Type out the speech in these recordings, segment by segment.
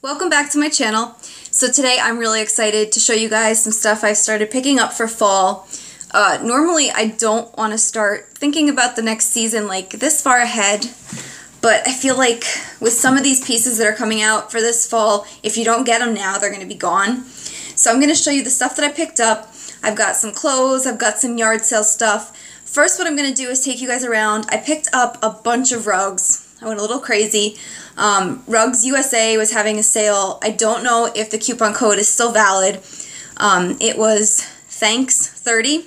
Welcome back to my channel. So today I'm really excited to show you guys some stuff I've started picking up for fall. Normally I don't want to start thinking about the next season like this far ahead, but I feel like with some of these pieces that are coming out for this fall, if you don't get them now, they're going to be gone. So I'm going to show you the stuff that I picked up. I've got some clothes, I've got some yard sale stuff. First, what I'm going to do is take you guys around. I picked up a bunch of rugs. I went a little crazy. Rugs USA was having a sale. I don't know if the coupon code is still valid. It was Thanks30,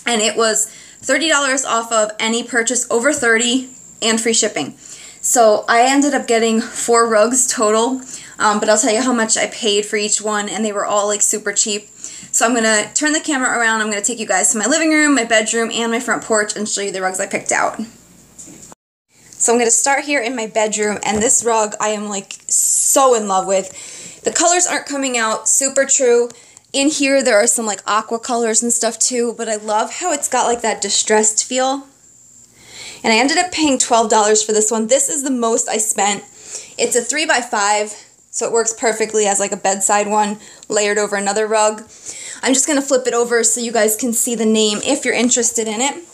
and it was $30 off of any purchase over $30 and free shipping. So I ended up getting 4 rugs total, but I'll tell you how much I paid for each one, and they were all like super cheap. So I'm going to turn the camera around. I'm going to take you guys to my living room, my bedroom, and my front porch and show you the rugs I picked out. So I'm going to start here in my bedroom, and this rug I am like so in love with. The colors aren't coming out super true. In here there are some like aqua colors and stuff too, but I love how it's got like that distressed feel. And I ended up paying $12 for this one. This is the most I spent. It's a 3x5, so it works perfectly as like a bedside one layered over another rug. I'm just going to flip it over so you guys can see the name if you're interested in it.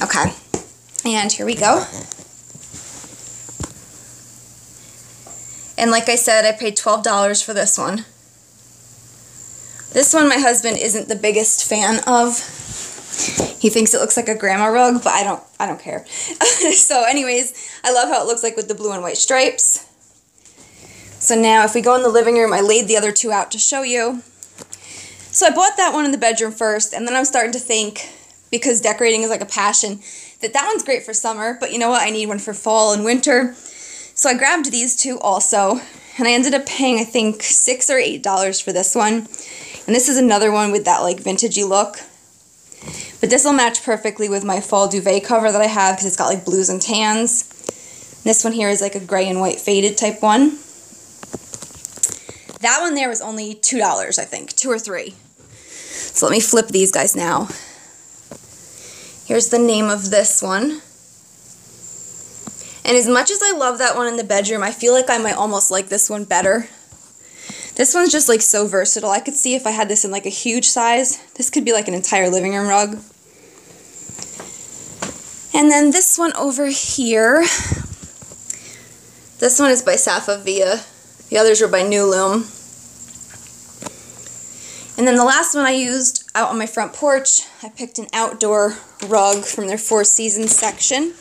Okay. And here we go. And like I said, I paid $12 for this one. This one my husband isn't the biggest fan of. He thinks it looks like a grandma rug, but I don't care. So anyways, I love how it looks like with the blue and white stripes. So now if we go in the living room, I laid the other two out to show you. So I bought that one in the bedroom first, and then I'm starting to think, because decorating is like a passion, that one's great for summer, but you know what? I need one for fall and winter. So I grabbed these two also, and I ended up paying, I think, $6 or $8 for this one. And this is another one with that like vintagey look. But this will match perfectly with my fall duvet cover that I have because it's got like blues and tans. And this one here is like a gray and white faded type one. That one there was only $2, I think, 2 or 3. So let me flip these guys now. Here's the name of this one. And as much as I love that one in the bedroom, I feel like I might almost like this one better. This one's just like so versatile. I could see if I had this in like a huge size, this could be like an entire living room rug. And then this one over here, this one is by Via. The others were by New Loom. And then the last one I used out on my front porch, I picked an outdoor rug from their 4 Seasons section.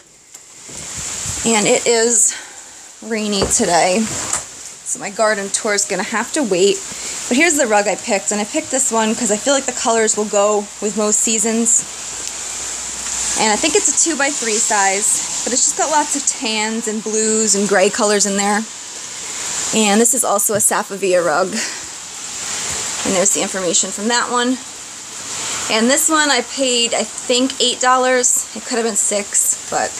And it is rainy today, so my garden tour is going to have to wait. But here's the rug I picked, and I picked this one because I feel like the colors will go with most seasons. And I think it's a 2x3 size, but it's just got lots of tans and blues and gray colors in there. And this is also a Via rug. And there's the information from that one. And this one I paid, I think, $8. It could have been $6, but...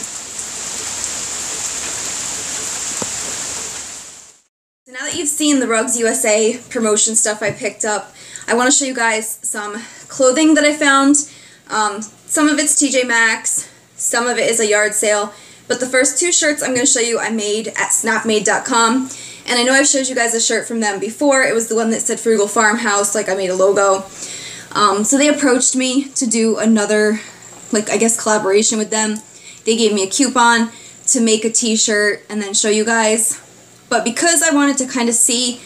So now that you've seen the Rugs USA promotion stuff I picked up, I want to show you guys some clothing that I found. Some of it's TJ Maxx, some of it is a yard sale, but the first 2 shirts I'm going to show you I made at Snapmade.com. And I know I've showed you guys a shirt from them before. It was the one that said Frugal Farmhouse, like I made a logo. So they approached me to do another, like I guess, collaboration with them. They gave me a coupon to make a t-shirt and then show you guys. But because I wanted to kind of see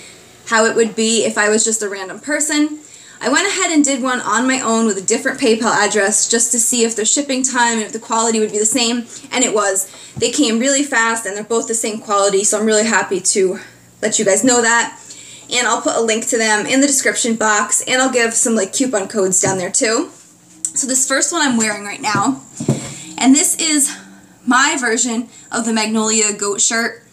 how it would be if I was just a random person, I went ahead and did one on my own with a different PayPal address just to see if the shipping time and if the quality would be the same, and it was. They came really fast and they're both the same quality, so I'm really happy to let you guys know that. And I'll put a link to them in the description box, and I'll give some like coupon codes down there too. So this first one I'm wearing right now, and this is my version of the Magnolia goat shirt.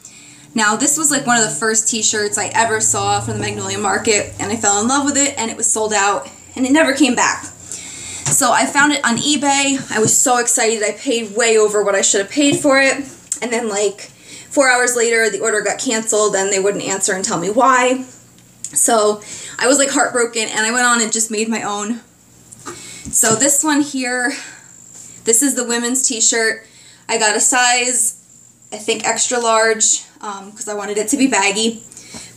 Now this was like one of the first t-shirts I ever saw from the Magnolia Market, and I fell in love with it, and it was sold out, and it never came back. So I found it on eBay. I was so excited. I paid way over what I should have paid for it, and then like 4 hours later the order got canceled and they wouldn't answer and tell me why. So I was like heartbroken, and I went on and just made my own. So this one here, this is the women's t-shirt. I got a size, I think, extra large. because I wanted it to be baggy.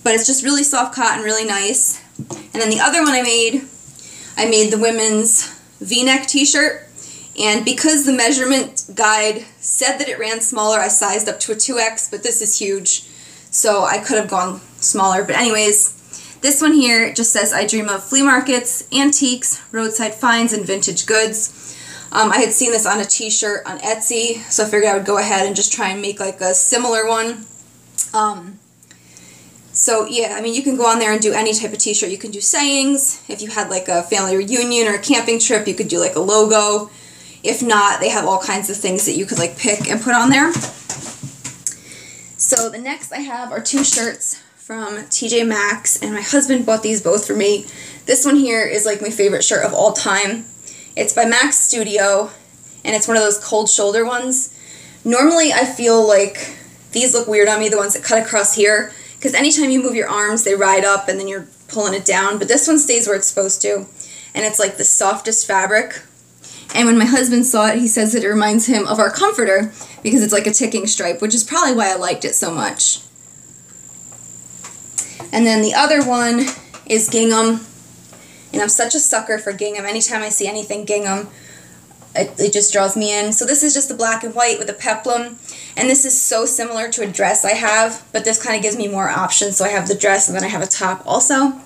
But it's just really soft cotton, really nice. And then the other one I made the women's V-neck t-shirt. And because the measurement guide said that it ran smaller, I sized up to a 2X, but this is huge. So I could have gone smaller. But anyways, this one here just says, I dream of flea markets, antiques, roadside finds, and vintage goods. I had seen this on a t-shirt on Etsy, so I figured I would go ahead and just try and make like a similar one. So yeah, I mean, you can go on there and do any type of t-shirt. You can do sayings. If you had like a family reunion or a camping trip, you could do like a logo. If not, they have all kinds of things that you could like pick and put on there. So the next I have are two shirts from TJ Maxx, and my husband bought these both for me. This one here is like my favorite shirt of all time. It's by Max Studio, and it's one of those cold shoulder ones. Normally I feel like these look weird on me, the ones that cut across here, because anytime you move your arms, they ride up and then you're pulling it down, but this one stays where it's supposed to, and it's like the softest fabric. And when my husband saw it, he says that it reminds him of our comforter, because it's like a ticking stripe, which is probably why I liked it so much. And then the other one is gingham. And I'm such a sucker for gingham. Anytime I see anything gingham, it just draws me in. So this is just the black and white with a peplum. And this is so similar to a dress I have, but this kind of gives me more options. So I have the dress and then I have a top also.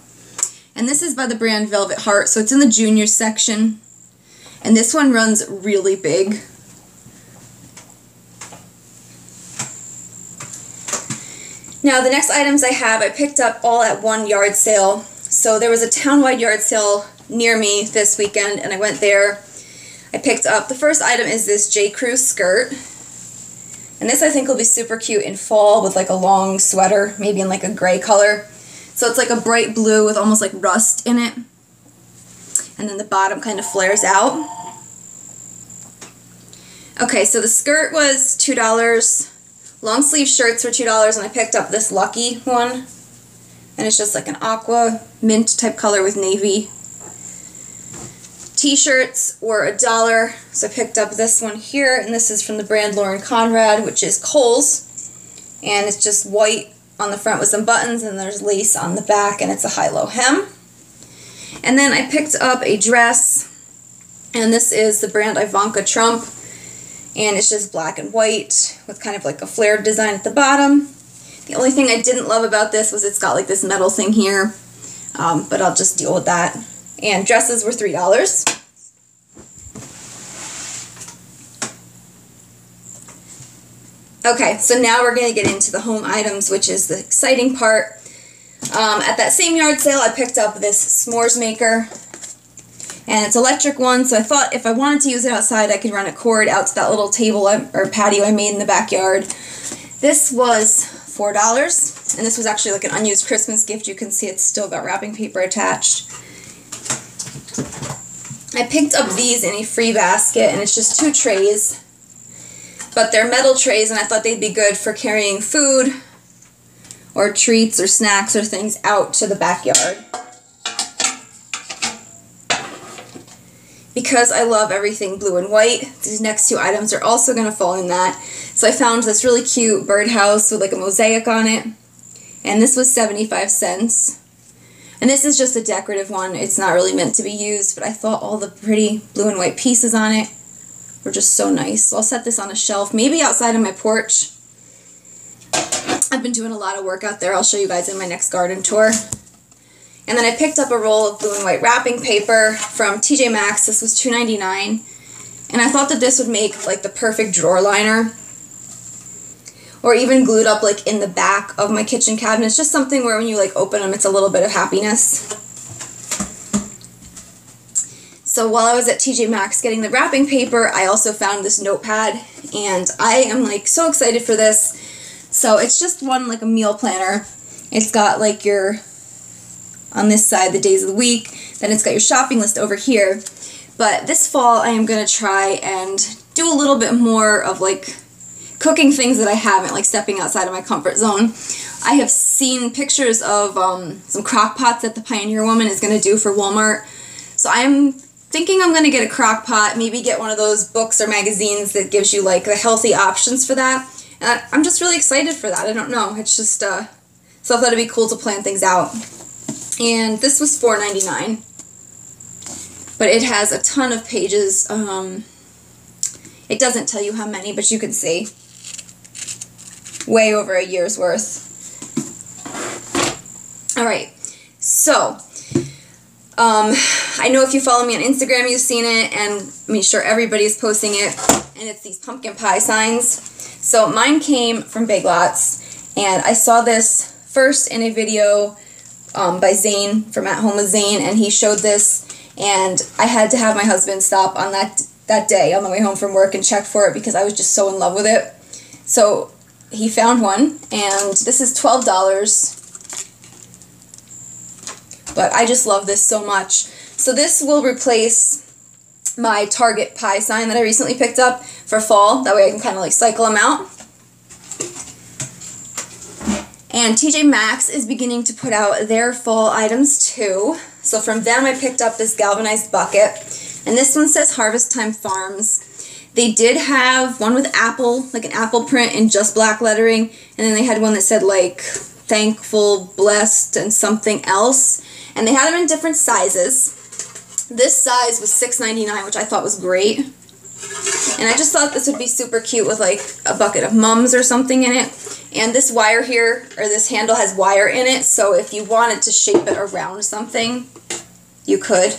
And this is by the brand Velvet Heart. So it's in the juniors section. And this one runs really big. Now the next items I have, I picked up all at one yard sale. So there was a townwide yard sale near me this weekend, and I went there. I picked up, the first item is this J. Crew skirt. And this I think will be super cute in fall with like a long sweater, maybe in like a gray color. So it's like a bright blue with almost like rust in it. And then the bottom kind of flares out. Okay, so the skirt was $2. Long sleeve shirts were $2, and I picked up this Lucky one. And it's just like an aqua mint type color with navy. T-shirts were $1, so I picked up this one here, and this is from the brand Lauren Conrad, which is Kohl's. And it's just white on the front with some buttons, and there's lace on the back, and it's a high-low hem. And then I picked up a dress, and this is the brand Ivanka Trump, and it's just black and white with kind of like a flared design at the bottom. The only thing I didn't love about this was it's got like this metal thing here, but I'll just deal with that. And dresses were $3. Okay, so now we're going to get into the home items, which is the exciting part. At that same yard sale, I picked up this s'mores maker, and it's an electric one, so I thought if I wanted to use it outside, I could run a cord out to that little table or patio I made in the backyard. This was $4, and this was actually like an unused Christmas gift. You can see it's still got wrapping paper attached. I picked up these in a free basket, and it's just 2 trays, but they're metal trays, and I thought they'd be good for carrying food or treats or snacks or things out to the backyard. Because I love everything blue and white, these next 2 items are also going to fall in that. So I found this really cute birdhouse with like a mosaic on it, and this was 75 cents. And this is just a decorative one. It's not really meant to be used, but I thought all the pretty blue and white pieces on it were just so nice. So I'll set this on a shelf, maybe outside of my porch. I've been doing a lot of work out there. I'll show you guys in my next garden tour. And then I picked up a roll of blue and white wrapping paper from TJ Maxx. This was $2.99. And I thought that this would make like the perfect drawer liner, or even glued up like in the back of my kitchen cabinets. Just something where when you like open them, it's a little bit of happiness. So while I was at TJ Maxx getting the wrapping paper, I also found this notepad, and I am like so excited for this. So it's just one like a meal planner. It's got like your, on this side, the days of the week, then it's got your shopping list over here. But this fall I am going to try and do a little bit more of like cooking things that I haven't, like stepping outside of my comfort zone. I have seen pictures of some crock pots that the Pioneer Woman is going to do for Walmart. So I'm thinking I'm going to get a crock pot, maybe get one of those books or magazines that gives you like the healthy options for that, And I'm just really excited for that. I don't know. It's just, so I thought it'd be cool to plan things out. And this was $4.99. But it has a ton of pages. It doesn't tell you how many, but you can see. Way over a year's worth. Alright, so, I know if you follow me on Instagram, you've seen it, and I'm sure everybody's posting it, and it's these pumpkin pie signs. So mine came from Big Lots, and I saw this first in a video by Zane from At Home with Zane, and he showed this, and I had to have my husband stop on that day on the way home from work and check for it because I was just so in love with it. So he found one, and this is $12. But I just love this so much. So this will replace my Target pie sign that I recently picked up for fall. That way I can kind of like cycle them out. And TJ Maxx is beginning to put out their fall items too. So from them I picked up this galvanized bucket. And this one says Harvest Time Farms. They did have one with apple, like an apple print in just black lettering. And then they had one that said like thankful, blessed, and something else. And they had them in different sizes. This size was $6.99, which I thought was great. And I just thought this would be super cute with like a bucket of Mums or something in it. And this wire here, or this handle has wire in it, so if you wanted to shape it around something, you could.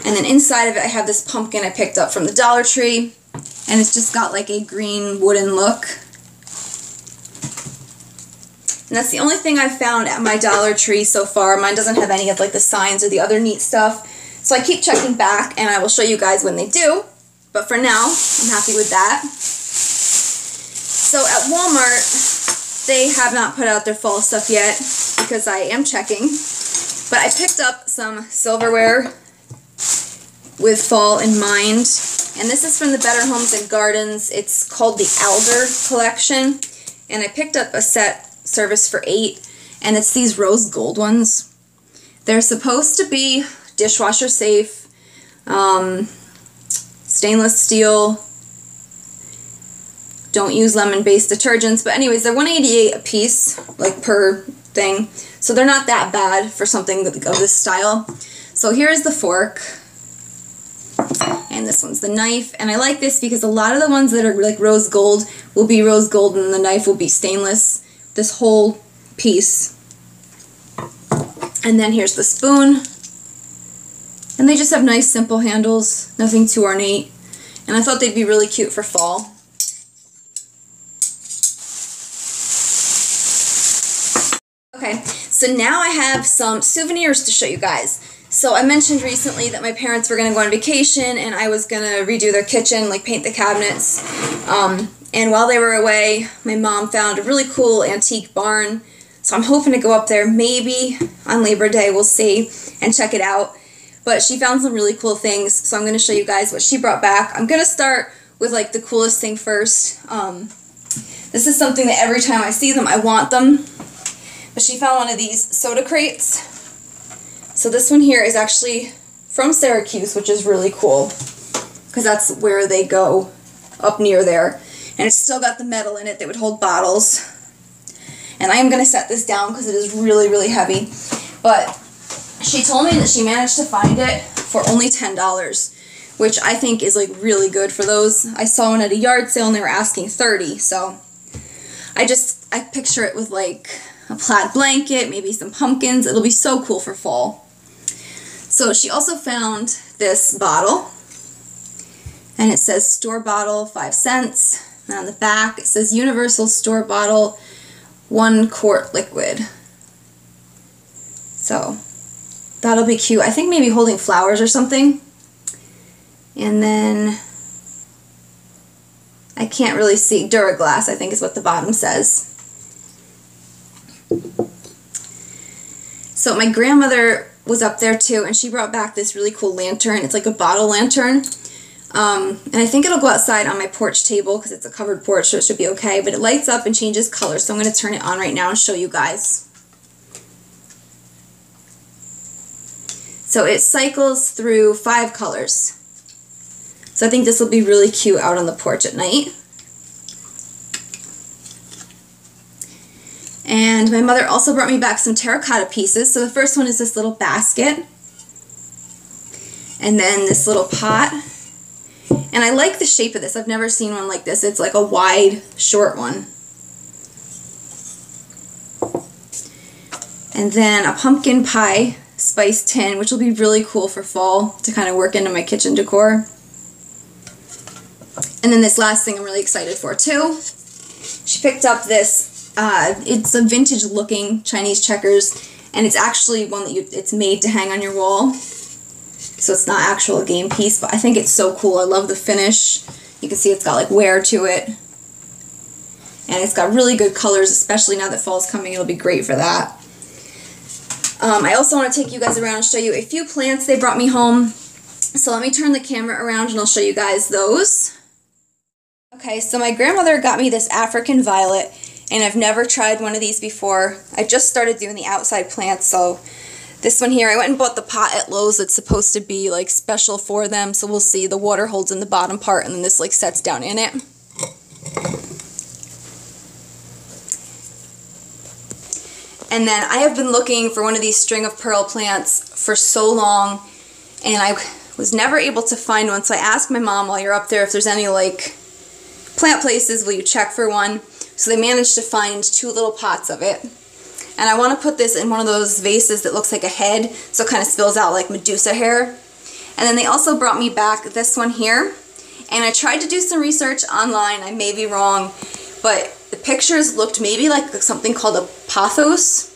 And then inside of it I have this pumpkin I picked up from the Dollar Tree. And it's just got like a green wooden look. And that's the only thing I've found at my Dollar Tree so far. Mine doesn't have any of like the signs or the other neat stuff. So I keep checking back and I will show you guys when they do. But for now, I'm happy with that. So at Walmart, they have not put out their fall stuff yet because I am checking. But I picked up some silverware with fall in mind. And this is from the Better Homes and Gardens. It's called the Alder Collection. And I picked up a set service for $8, and it's these rose gold ones. They're supposed to be dishwasher safe, stainless steel, don't use lemon-based detergents, but anyways, they're $1.88 a piece, like per thing, so they're not that bad for something of this style. So here's the fork, and this one's the knife, and I like this because a lot of the ones that are like rose gold will be rose gold and the knife will be stainless. This whole piece. And then here's the spoon. And they just have nice simple handles, nothing too ornate. And I thought they'd be really cute for fall. Okay, so now I have some souvenirs to show you guys. So I mentioned recently that my parents were going to go on vacation and I was going to redo their kitchen, like paint the cabinets. And while they were away, my mom found a really cool antique barn. So I'm hoping to go up there maybe on Labor Day, we'll see, and check it out. But she found some really cool things, so I'm going to show you guys what she brought back. I'm going to start with like the coolest thing first. This is something that every time I see them, I want them. But she found one of these soda crates. So this one here is actually from Syracuse, which is really cool. Because that's where they go, up near there. And it's still got the metal in it that would hold bottles. And I am going to set this down because it is really, really heavy. But she told me that she managed to find it for only $10, which I think is like really good for those. I saw one at a yard sale and they were asking $30. So I picture it with like a plaid blanket, maybe some pumpkins. It'll be so cool for fall. So she also found this bottle. And it says store bottle, 5 cents. And on the back, it says Universal Store Bottle, 1 quart liquid. So, that'll be cute. I think maybe holding flowers or something. And then, I can't really see, Duraglass, I think is what the bottom says. So, my grandmother was up there too, and she brought back this really cool lantern. It's like a bottle lantern. And I think it'll go outside on my porch table because it's a covered porch, so it should be okay. But it lights up and changes color, so I'm going to turn it on right now and show you guys. So it cycles through 5 colors. So I think this will be really cute out on the porch at night. And my mother also brought me back some terracotta pieces. So the first one is this little basket. And then this little pot. And I like the shape of this. I've never seen one like this. It's like a wide, short one. And then a pumpkin pie spice tin, which will be really cool for fall to kind of work into my kitchen decor. And then this last thing I'm really excited for too. She picked up this, it's a vintage looking Chinese checkers, and it's actually one that it's made to hang on your wall. So it's not actual game piece, but I think it's so cool. I love the finish. You can see it's got like wear to it. And it's got really good colors, especially now that fall's coming. It'll be great for that. I also want to take you guys around and show you a few plants they brought me home. So let me turn the camera around and I'll show you guys those. Okay, so my grandmother got me this African violet, and I've never tried one of these before. I just started doing the outside plants, so this one here, I went and bought the pot at Lowe's. It's supposed to be like special for them, so we'll see. The water holds in the bottom part, and then this like sets down in it. And then I have been looking for one of these string of pearl plants for so long, and I was never able to find one, so I asked my mom while you're up there if there's any like plant places, will you check for one? So they managed to find 2 little pots of it. And I want to put this in one of those vases that looks like a head, so it kind of spills out like Medusa hair. And then they also brought me back this one here. And I tried to do some research online, I may be wrong, but the pictures looked maybe like something called a pothos.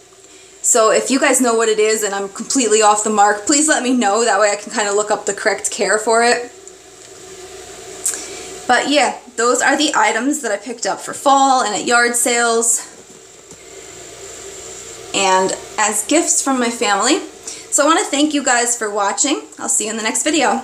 So if you guys know what it is and I'm completely off the mark, please let me know. That way I can kind of look up the correct care for it. But yeah, those are the items that I picked up for fall and at yard sales and as gifts from my family. So I want to thank you guys for watching. I'll see you in the next video.